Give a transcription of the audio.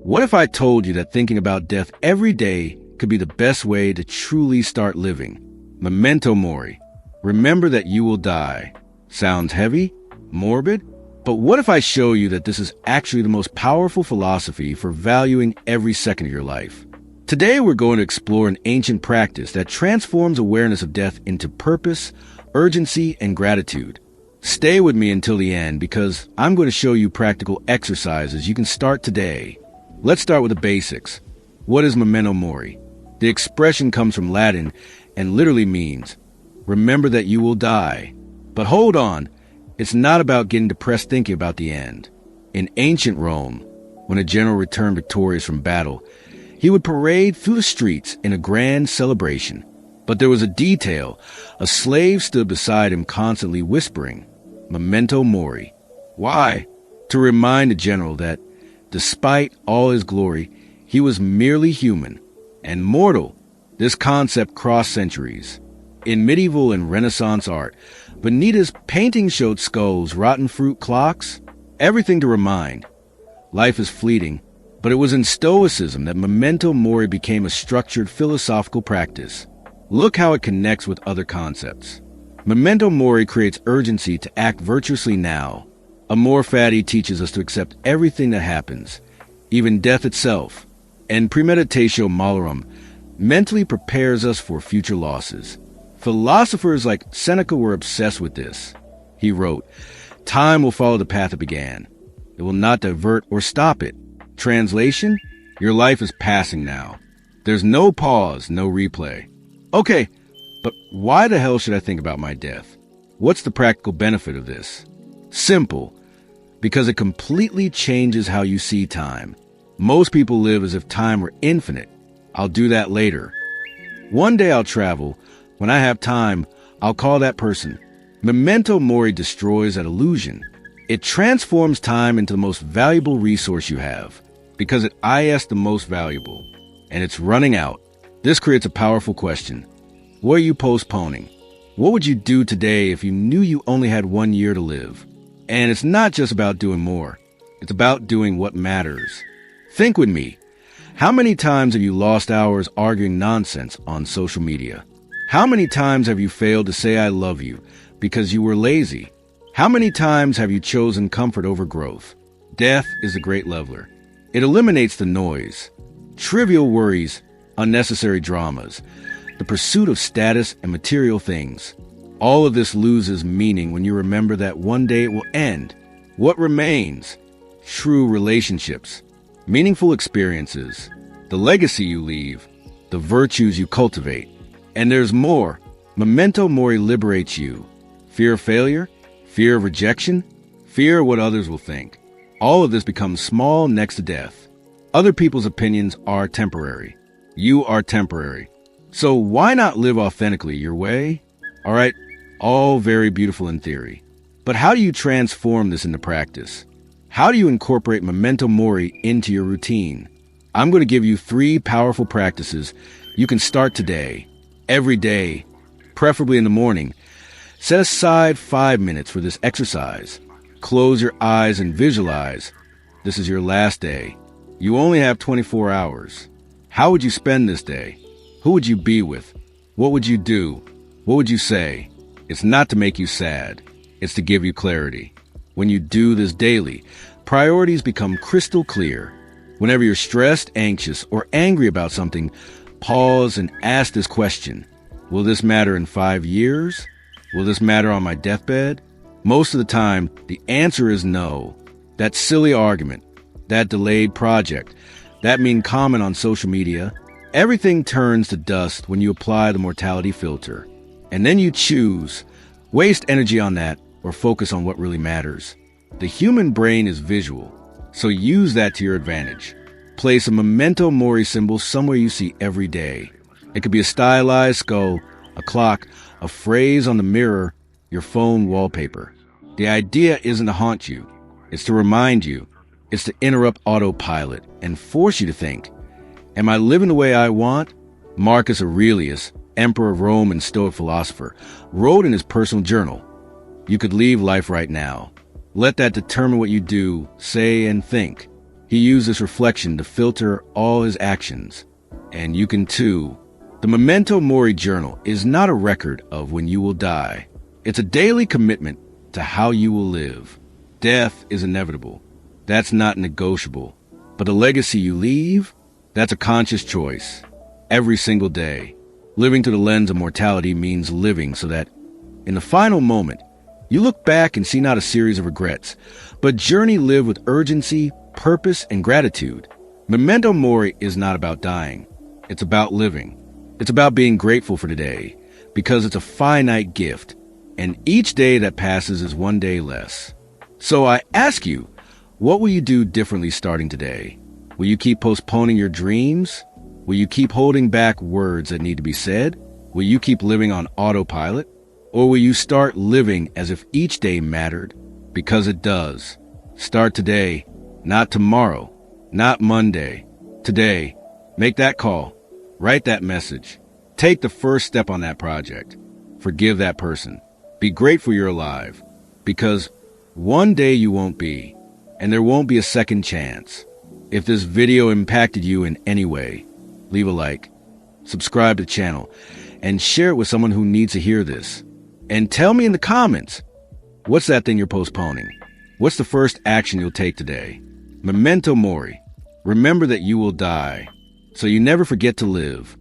What if I told you that thinking about death every day could be the best way to truly start living? Memento Mori. Remember that you will die. Sounds heavy? Morbid? But what if I show you that this is actually the most powerful philosophy for valuing every second of your life? Today we're going to explore an ancient practice that transforms awareness of death into purpose, urgency, and gratitude. Stay with me until the end because I'm going to show you practical exercises you can start today. Let's start with the basics. What is Memento Mori? The expression comes from Latin and literally means, remember that you will die. But hold on, it's not about getting depressed thinking about the end. In ancient Rome, when a general returned victorious from battle, he would parade through the streets in a grand celebration. But there was a detail. A slave stood beside him constantly whispering, Memento Mori. Why? To remind the general that, despite all his glory, he was merely human and mortal. This concept crossed centuries. In medieval and Renaissance art, Veneta's paintings showed skulls, rotten fruit clocks, everything to remind. Life is fleeting, but it was in Stoicism that Memento Mori became a structured philosophical practice. Look how it connects with other concepts. Memento Mori creates urgency to act virtuously now. Amor Fati teaches us to accept everything that happens, even death itself. And Premeditatio Malorum mentally prepares us for future losses. Philosophers like Seneca were obsessed with this. He wrote, time will follow the path it began. It will not divert or stop it. Translation, your life is passing now. There's no pause, no replay. Okay, but why the hell should I think about my death? What's the practical benefit of this? Simple, because it completely changes how you see time. Most people live as if time were infinite. I'll do that later. One day I'll travel. When I have time, I'll call that person. Memento Mori destroys that illusion. It transforms time into the most valuable resource you have, because it is the most valuable, and it's running out. This creates a powerful question. What are you postponing? What would you do today if you knew you only had 1 year to live? And it's not just about doing more. It's about doing what matters. Think with me. How many times have you lost hours arguing nonsense on social media? How many times have you failed to say I love you because you were lazy? How many times have you chosen comfort over growth? Death is a great leveler. It eliminates the noise, trivial worries, unnecessary dramas, the pursuit of status and material things. All of this loses meaning when you remember that one day it will end. What remains? True relationships, meaningful experiences, the legacy you leave, the virtues you cultivate. And there's more. Memento Mori liberates you. Fear of failure, fear of rejection, fear of what others will think. All of this becomes small next to death. Other people's opinions are temporary. You are temporary. So why not live authentically your way? All right, all very beautiful in theory. But how do you transform this into practice? How do you incorporate Memento Mori into your routine? I'm going to give you 3 powerful practices you can start today, every day, preferably in the morning. Set aside 5 minutes for this exercise. Close your eyes and visualize. This is your last day. You only have 24 hours. How would you spend this day? Who would you be with? What would you do? What would you say? It's not to make you sad. It's to give you clarity. When you do this daily, priorities become crystal clear. Whenever you're stressed, anxious, or angry about something, pause and ask this question. Will this matter in 5 years? Will this matter on my deathbed? Most of the time, the answer is no. That silly argument, that delayed project, that mean comment on social media, everything turns to dust when you apply the mortality filter. And then you choose, waste energy on that or focus on what really matters. The human brain is visual, so use that to your advantage. Place a Memento Mori symbol somewhere you see every day. It could be a stylized skull, a clock, a phrase on the mirror, your phone wallpaper. The idea isn't to haunt you. It's to remind you. It's to interrupt autopilot and force you to think. Am I living the way I want? Marcus Aurelius, emperor of Rome and Stoic philosopher, wrote in his personal journal, you could leave life right now. Let that determine what you do, say, and think. He used this reflection to filter all his actions. And you can too. The Memento Mori journal is not a record of when you will die. It's a daily commitment to how you will live. Death is inevitable. That's not negotiable. But the legacy you leave, that's a conscious choice. Every single day. Living through the lens of mortality means living so that, in the final moment, you look back and see not a series of regrets, but journey lived with urgency, purpose, and gratitude. Memento Mori is not about dying. It's about living. It's about being grateful for today, because it's a finite gift, and each day that passes is one day less. So I ask you, what will you do differently starting today? Will you keep postponing your dreams? Will you keep holding back words that need to be said? Will you keep living on autopilot? Or will you start living as if each day mattered? Because it does. Start today, not tomorrow, not Monday. Today, make that call, write that message, take the first step on that project. Forgive that person. Be grateful you're alive, because one day you won't be, and there won't be a second chance. If this video impacted you in any way, leave a like, subscribe to the channel, and share it with someone who needs to hear this. And tell me in the comments, what's that thing you're postponing? What's the first action you'll take today? Memento Mori. Remember that you will die, so you never forget to live.